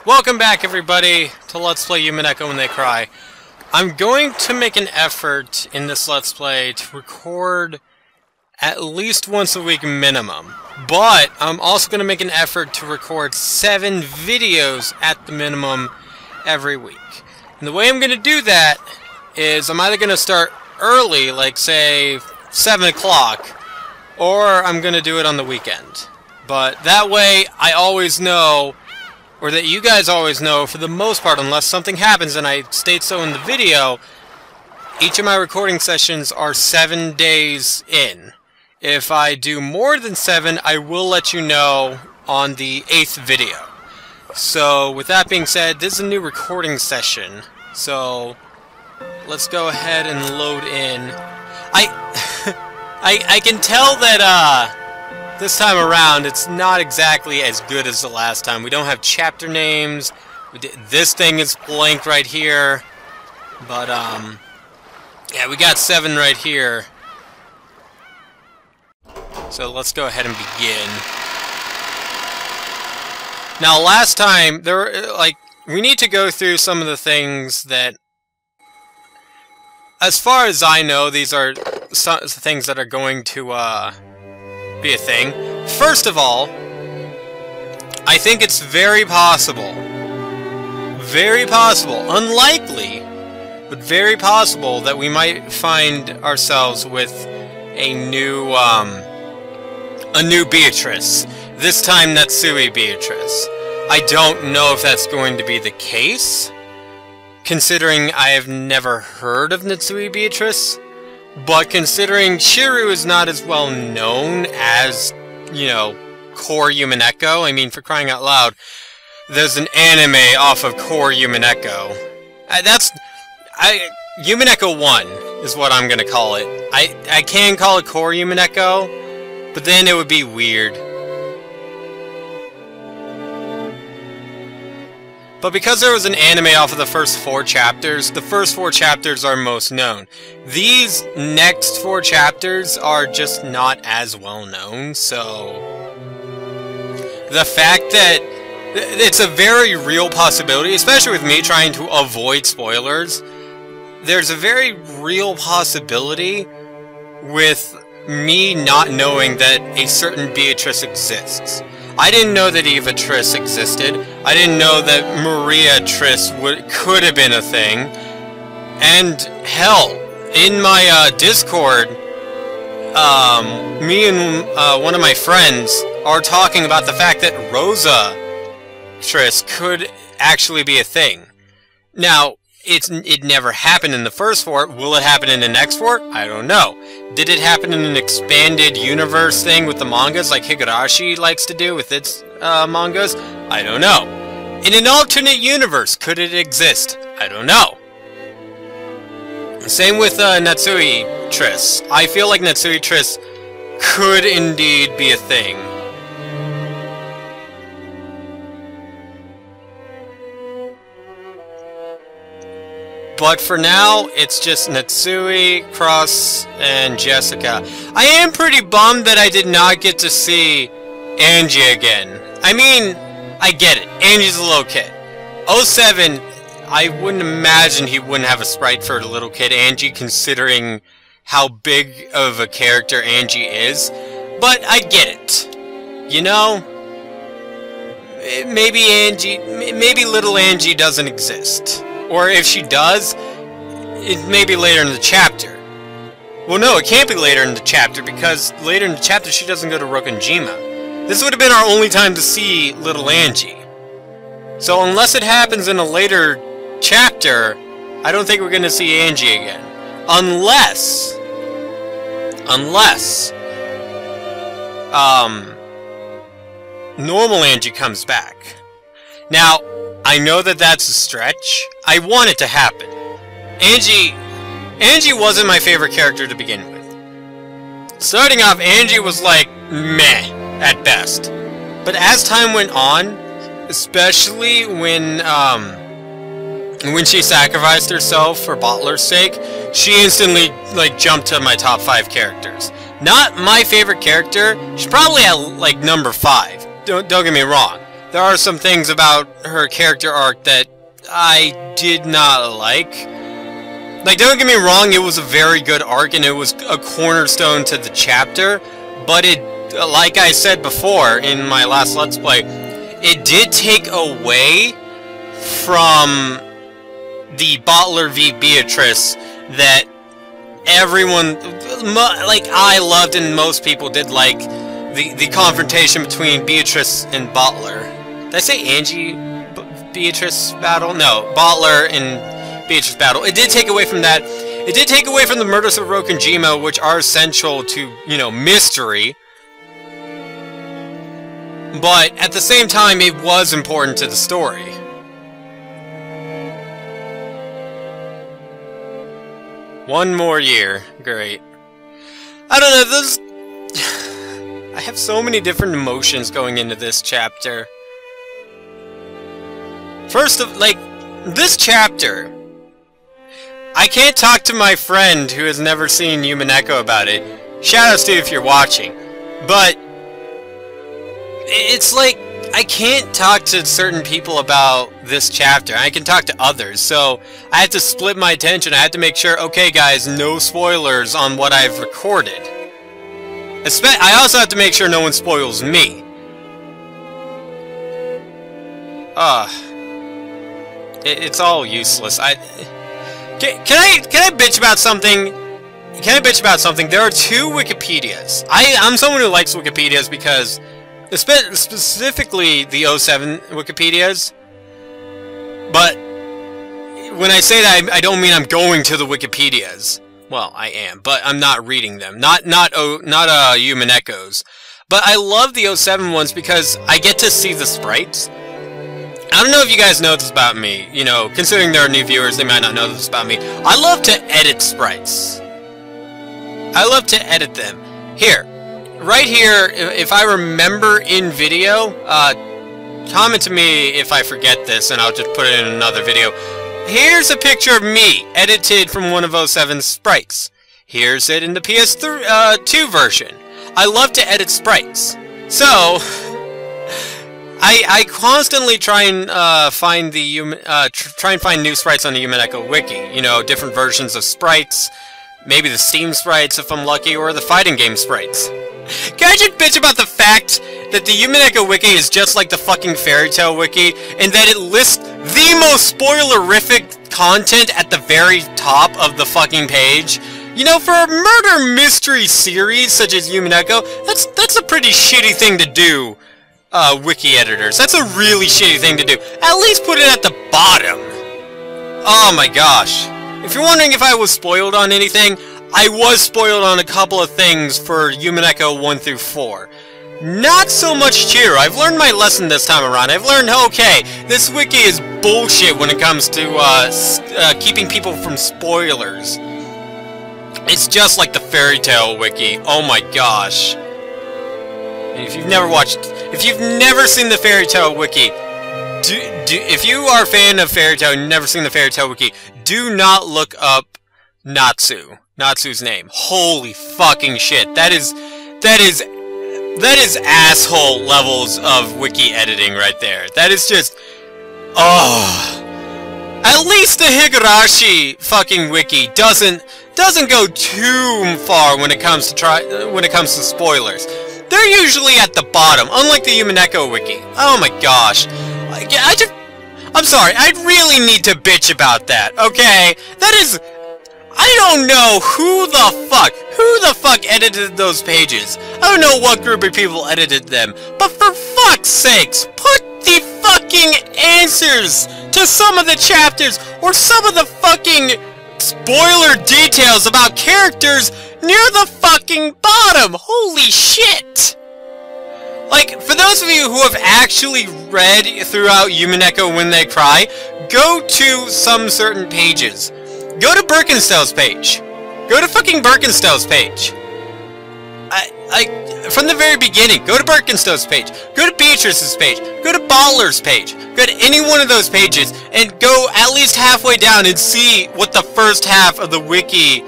Welcome back, everybody, to Let's Play Umineko When They Cry. I'm going to make an effort in this Let's Play to record at least once a week minimum. But I'm also going to make an effort to record 7 videos at the minimum every week. And the way I'm going to do that is I'm either going to start early, like say 7 o'clock, or I'm going to do it on the weekend. But that way I always know, or that you guys always know, for the most part, unless something happens and I state so in the video, each of my recording sessions are 7 days in. If I do more than 7, I will let you know on the 8th video. So, with that being said, this is a new recording session. So, let's go ahead and load in. I can tell that, this time around, it's not exactly as good as the last time. We don't have chapter names. This thing is blank right here. But, yeah, we got 7 right here. So let's go ahead and begin. Now, last time, there were, like, we need to go through some of the things that, as far as I know, these are some things that are going to, be a thing. First of all, I think it's very possible, unlikely, but very possible that we might find ourselves with a new Beatrice. This time, Natsui Beatrice. I don't know if that's going to be the case, considering I have never heard of Natsui Beatrice. But considering Chiru is not as well known as, you know, core Umineko, I mean, for crying out loud, there's an anime off of core Umineko. Umineko 1 is what I'm gonna call it. I can call it core Umineko, but then it would be weird. But because there was an anime off of the first 4 chapters, the first 4 chapters are most known. These next 4 chapters are just not as well known, so the fact that it's a very real possibility, especially with me trying to avoid spoilers, there's a very real possibility with me not knowing that a certain Beatrice exists. I didn't know that Eva Triss existed. I didn't know that Maria Triss could have been a thing. And hell, in my Discord, me and one of my friends are talking about the fact that Rosa Triss could actually be a thing. Now, it never happened in the first 4. Will it happen in the next 4? I don't know. Did it happen in an expanded universe thing with the mangas like Higurashi likes to do with its mangas? I don't know. In an alternate universe, could it exist? I don't know. Same with Natsui Triss. I feel like Natsui Triss could indeed be a thing. But for now, it's just Natsui, Cross, and Jessica. I am pretty bummed that I did not get to see Angie again. I mean, I get it. Angie's a little kid. 07, I wouldn't imagine he wouldn't have a sprite for a little kid Angie, considering how big of a character Angie is. But I get it. You know? Maybe little Angie doesn't exist. Or if she does, it may be later in the chapter. Well, no, it can't be later in the chapter, because later in the chapter she doesn't go to Rokkenjima. This would have been our only time to see little Angie. So unless it happens in a later chapter, I don't think we're going to see Angie again. Unless, normal Angie comes back. Now, I know that that's a stretch. I want it to happen. Angie wasn't my favorite character to begin with. Starting off, Angie was like, meh, at best. But as time went on, especially when she sacrificed herself for Bottler's sake, she instantly, like, jumped to my top 5 characters. Not my favorite character. She's probably at, like, number 5. Don't get me wrong. there are some things about her character arc that I did not like. Like, don't get me wrong, it was a very good arc and it was a cornerstone to the chapter, but it, like I said before in my last Let's Play, it did take away from the Bottler v Beatrice that everyone, like, I loved and most people did like the confrontation between Beatrice and Bottler. Did I say Angie Beatrice battle? No, Bottler and Beatrice battle. It did take away from that. It did take away from the murders of Rokenjima, which are essential to, you know, mystery. But at the same time, it was important to the story. One more year. Great. I don't know, those... I have so many different emotions going into this chapter. First of, like, this chapter... I can't talk to my friend who has never seen Umineko about it. Shoutouts to you if you're watching. But... it's like, I can't talk to certain people about this chapter. I can talk to others, so I have to split my attention. I have to make sure, okay guys, no spoilers on what I've recorded. I also have to make sure no one spoils me. It's all useless. Can I bitch about something? Can I bitch about something? There are two Wikipedias. I'm someone who likes Wikipedias because... specifically the 07 Wikipedias, but when I say that, I don't mean I'm going to the Wikipedias. Well, I am, but I'm not reading them. Not Umineko's. But I love the 07 ones because I get to see the sprites. I don't know if you guys know this about me. You know, considering there are new viewers, they might not know this about me. I love to edit sprites. I love to edit them. Here. Right here, if I remember in video, comment to me if I forget this, and I'll just put it in another video. Here's a picture of me, edited from one of 07's sprites. Here's it in the PS2 version. I love to edit sprites. So, I constantly try and find new sprites on the Umineko Wiki. You know, different versions of sprites. Maybe the Steam sprites if I'm lucky, or the fighting game sprites. Can I just bitch about the fact that the Umineko Wiki is just like the fucking Fairy Tail Wiki, and that it lists the most spoilerific content at the very top of the fucking page? You know, for a murder mystery series such as Umineko, that's a pretty shitty thing to do, wiki editors. That's a really shitty thing to do. At least put it at the bottom. Oh my gosh. If you're wondering if I was spoiled on anything, I was spoiled on a couple of things for Umineko 1 through 4. Not so much Chiru. I've learned my lesson this time around. I've learned, okay, this wiki is bullshit when it comes to keeping people from spoilers. It's just like the Fairy Tail Wiki. Oh my gosh. And if you've never seen the Fairy Tail Wiki, if you are a fan of Fairy Tail and you've never seen the Fairy Tail Wiki, do not look up Natsu's name. Holy fucking shit. That is asshole levels of wiki editing right there. That is just... oh. At least the Higurashi fucking wiki doesn't go too far when it comes to spoilers. They're usually at the bottom, unlike the Umineko wiki. Oh my gosh. I'm sorry, I really need to bitch about that, okay? That is... I don't know who the fuck edited those pages. I don't know what group of people edited them, but for fuck's sakes, put the fucking answers to some of the chapters, or some of the fucking spoiler details about characters near the fucking bottom. Holy shit! Like, for those of you who have actually read throughout Umineko When They Cry, go to some certain pages. Go to Birkenstell's page. Go to fucking Birkenstell's page. From the very beginning, go to Birkenstell's page. Go to Beatrice's page. Go to Baller's page. Go to any one of those pages and go at least halfway down and see what the first half of the wiki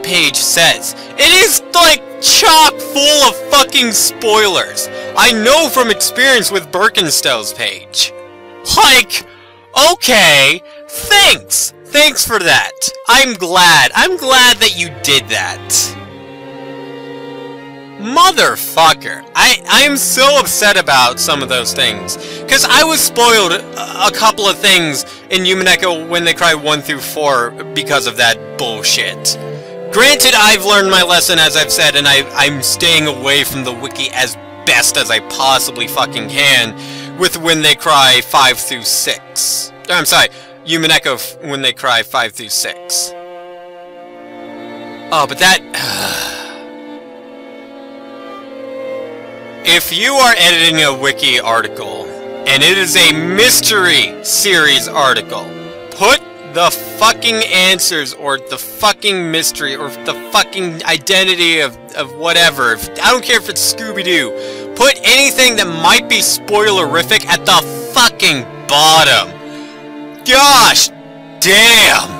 page says. It is like chock full of fucking spoilers. I know from experience with Birkenstell's page. Like, okay, thanks! Thanks for that. I'm glad that you did that. Motherfucker. I'm so upset about some of those things. Because I was spoiled a couple of things in Umineko When They Cry 1 through 4 because of that bullshit. Granted, I've learned my lesson, as I've said, and I'm staying away from the wiki as best as I possibly fucking can with When They Cry 5 through 6. I'm sorry, Umineko When They Cry 5 through 6. Oh, but that... If you are editing a wiki article, and it is a mystery series article, put the fucking answers, or the fucking mystery, or the fucking identity of whatever. I don't care if it's Scooby-Doo. Put anything that might be spoilerific at the fucking bottom. Gosh damn!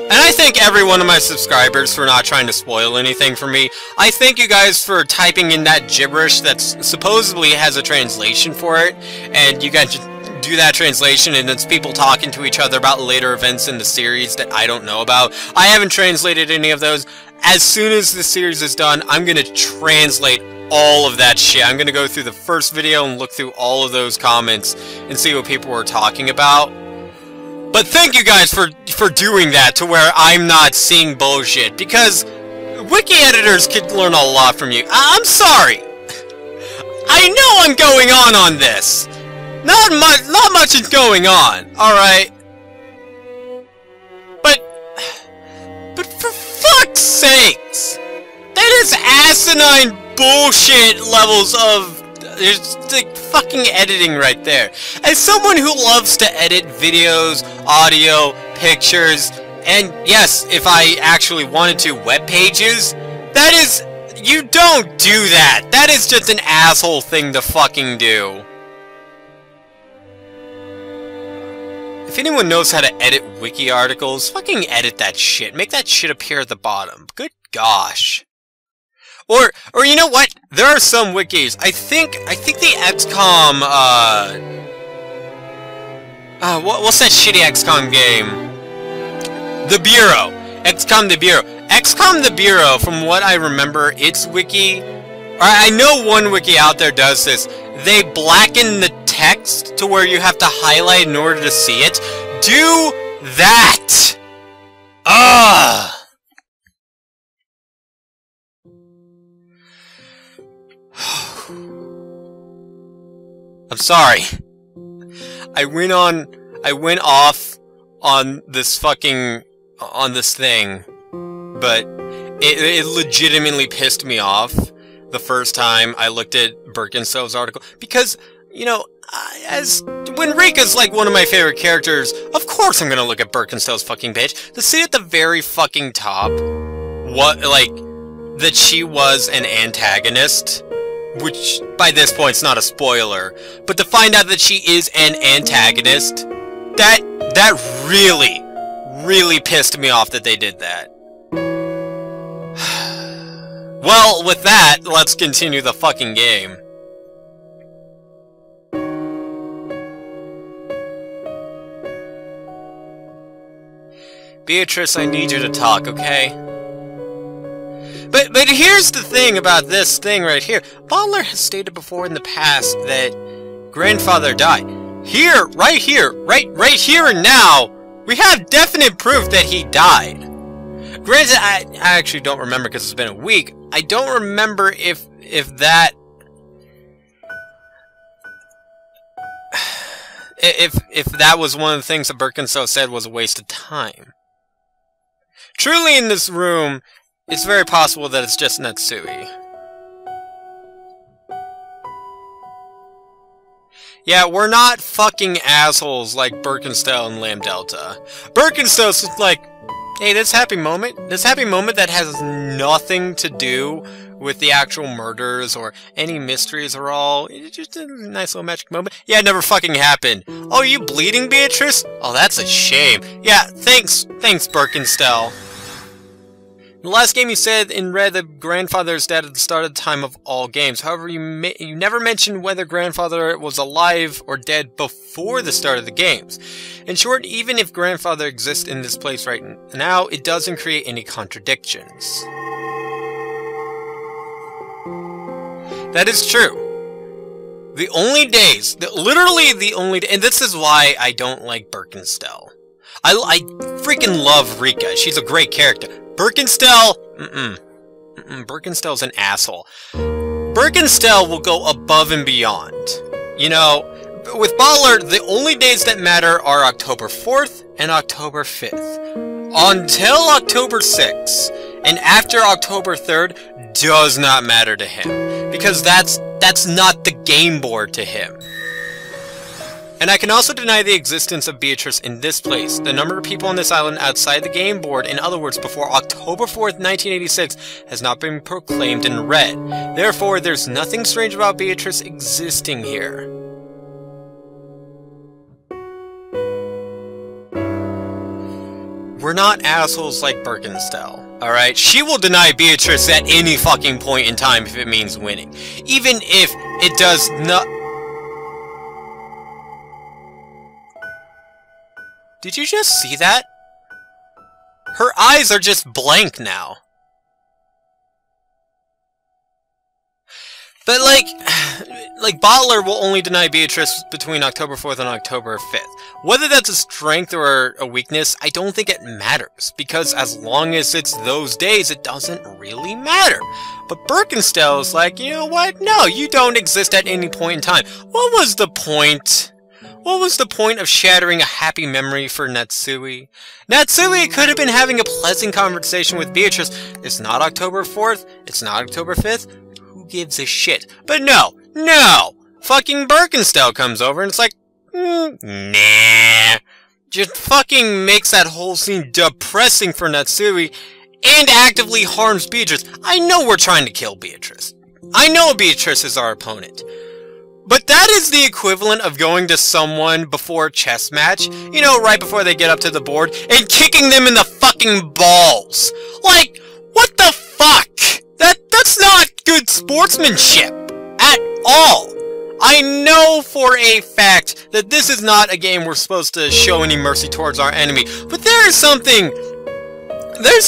And I thank every one of my subscribers for not trying to spoil anything for me. I thank you guys for typing in that gibberish that supposedly has a translation for it, and you guys do that translation, and it's people talking to each other about later events in the series that I don't know about. I haven't translated any of those. As soon as the series is done, I'm gonna translate all of that shit. I'm gonna go through the first video and look through all of those comments and see what people were talking about. But thank you guys for doing that to where I'm not seeing bullshit, because wiki editors could learn a lot from you. I'm sorry. I know I'm going on this. Not much is going on, alright? But for fuck's sakes! That is asinine bullshit levels of... There's like fucking editing right there. As someone who loves to edit videos, audio, pictures, and yes, if I actually wanted to, web pages, that is... You don't do that! That is just an asshole thing to fucking do. If anyone knows how to edit wiki articles, fucking edit that shit. Make that shit appear at the bottom. Good gosh. Or you know what? There are some wikis. I think the XCOM, what's that shitty XCOM game? The Bureau. XCOM the Bureau. XCOM the Bureau, from what I remember, its wiki... I know one wiki out there does this. They blacken the text to where you have to highlight in order to see it. Do that! Ugh! I'm sorry. I went off on this fucking... on this thing. But it legitimately pissed me off the first time I looked at Birkenstone's article. Because, you know, when Rika's like one of my favorite characters, of course I'm gonna look at Birkenstone's fucking page. To see at the very fucking top, that she was an antagonist, which by this point is not a spoiler, but to find out that she is an antagonist, that really, really pissed me off that they did that. Well, with that, let's continue the fucking game. Beatrice, I need you to talk, okay? But here's the thing about this thing right here. Butler has stated before in the past that grandfather died. Right here and now, we have definite proof that he died. Granted, I actually don't remember because it's been a week. I don't remember if that... If that was one of the things that Birkenstow said was a waste of time. Truly in this room, it's very possible that it's just Natsui. Yeah, we're not fucking assholes like Birkenstow and Lamb Delta. Birkenstow's like, hey, this happy moment that has nothing to do with the actual murders or any mysteries or all. It's just a nice little magic moment. Yeah, it never fucking happened. Oh, are you bleeding, Beatrice? Oh, that's a shame. Yeah, thanks Birkenstow. In the last game you said in red that grandfather is dead at the start of the time of all games. However, you never mentioned whether grandfather was alive or dead before the start of the games. In short, even if grandfather exists in this place right now, it doesn't create any contradictions. That is true. The only days, literally the only, and this is why I don't like Birkenstell. I freaking love Rika. She's a great character. Birkenstell, Birkenstell's an asshole. Birkenstell will go above and beyond. You know, with Baller, the only days that matter are October 4th and October 5th. Until October 6th, and after October 3rd, does not matter to him. Because that's not the game board to him. And I can also deny the existence of Beatrice in this place. The number of people on this island outside the game board, in other words, before October 4th, 1986, has not been proclaimed in red. Therefore, there's nothing strange about Beatrice existing here. We're not assholes like Birkenstell, alright? She will deny Beatrice at any fucking point in time if it means winning. Even if it does not... Did you just see that? Her eyes are just blank now. But like Bottler will only deny Beatrice between October 4th and October 5th. Whether that's a strength or a weakness, I don't think it matters. Because as long as it's those days, it doesn't really matter. But Birkenstell is like, you know what? No, you don't exist at any point in time. What was the point? What was the point of shattering a happy memory for Natsui? Natsui could have been having a pleasant conversation with Beatrice. It's not October 4th. It's not October 5th. Who gives a shit? But no! Fucking Birkenstell comes over and it's like, nah. Just fucking makes that whole scene depressing for Natsui and actively harms Beatrice. I know we're trying to kill Beatrice. I know Beatrice is our opponent. But that is the equivalent of going to someone before a chess match, you know, right before they get up to the board, and kicking them in the fucking balls. Like, what the fuck? That's not good sportsmanship. At all. I know for a fact that this is not a game we're supposed to show any mercy towards our enemy, but there's a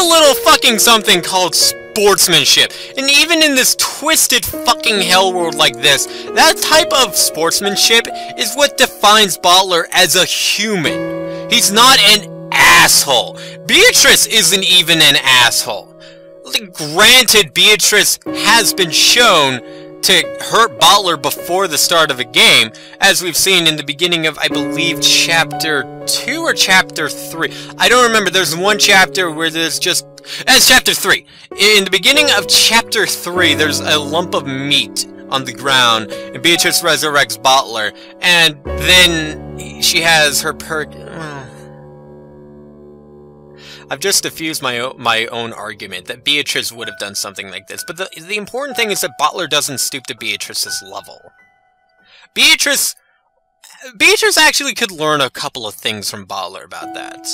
little fucking something called sportsmanship. And even in this twisted fucking hell world like this, that type of sportsmanship is what defines Bottler as a human. He's not an asshole. Beatrice isn't even an asshole. Granted, Beatrice has been shown to hurt Bottler before the start of a game, as we've seen in the beginning of, I believe, Chapter 2 or Chapter 3. I don't remember. There's one chapter where there's just... That's Chapter 3. In the beginning of Chapter 3, there's a lump of meat on the ground, and Beatrice resurrects Bottler, and then she has her I've just diffused my own argument that Beatrice would have done something like this, but the important thing is that Bottler doesn't stoop to Beatrice's level. Beatrice actually could learn a couple of things from Bottler about that.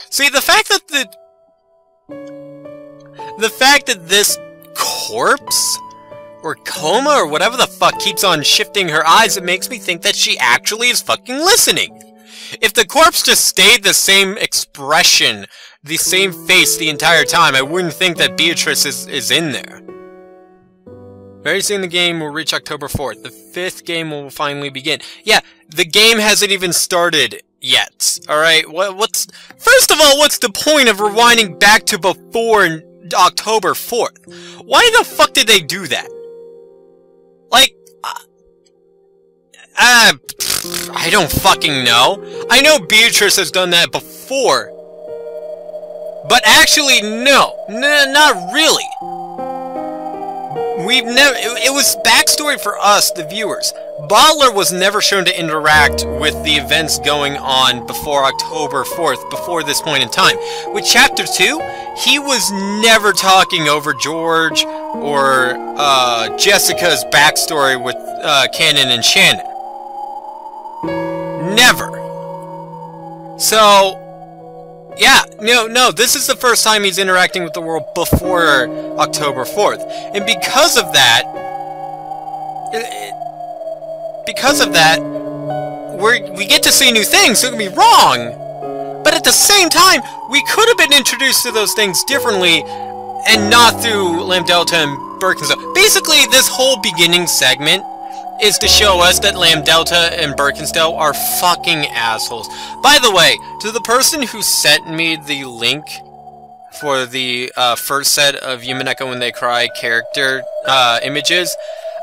See, the fact that this corpse or coma, or whatever the fuck, keeps on shifting her eyes, it makes me think that she actually is fucking listening. If the corpse just stayed the same expression, the same face the entire time, I wouldn't think that Beatrice is in there. Very soon the game will reach October 4th. The 5th game will finally begin. Yeah, the game hasn't even started yet. Alright, first of all, what's the point of rewinding back to before October 4th? Why the fuck did they do that? Like, I don't fucking know. I know Beatrice has done that before. But actually, no. Not really. It was backstory for us, the viewers. Bottler was never shown to interact with the events going on before October 4th, before this point in time. With Chapter 2, he was never talking over George or Jessica's backstory with Cannon and Shannon. Never. So, yeah, no, this is the first time he's interacting with the world before October 4th. And because of that, we get to see new things, don't get me wrong! But at the same time, we could have been introduced to those things differently, and not through Lambdelta and Birkenstow. Basically, this whole beginning segment is to show us that Lambdelta and Birkenstow are fucking assholes. By the way, to the person who sent me the link for the first set of Umineko When They Cry character images,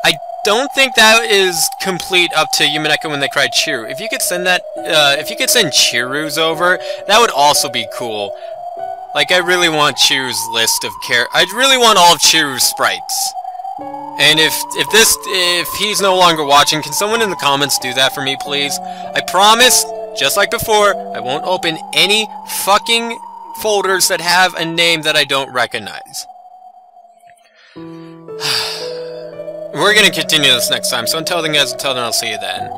I don't think that is complete up to Umineko When They Cry Chiru. If you could send that, if you could send Chiru's over, that would also be cool. Like, I really want Chiru's list of I really want all of Chiru's sprites. And if he's no longer watching, can someone in the comments do that for me, please? I promise, just like before, I won't open any fucking folders that have a name that I don't recognize. We're gonna continue this next time, so until then, guys, I'll see you then.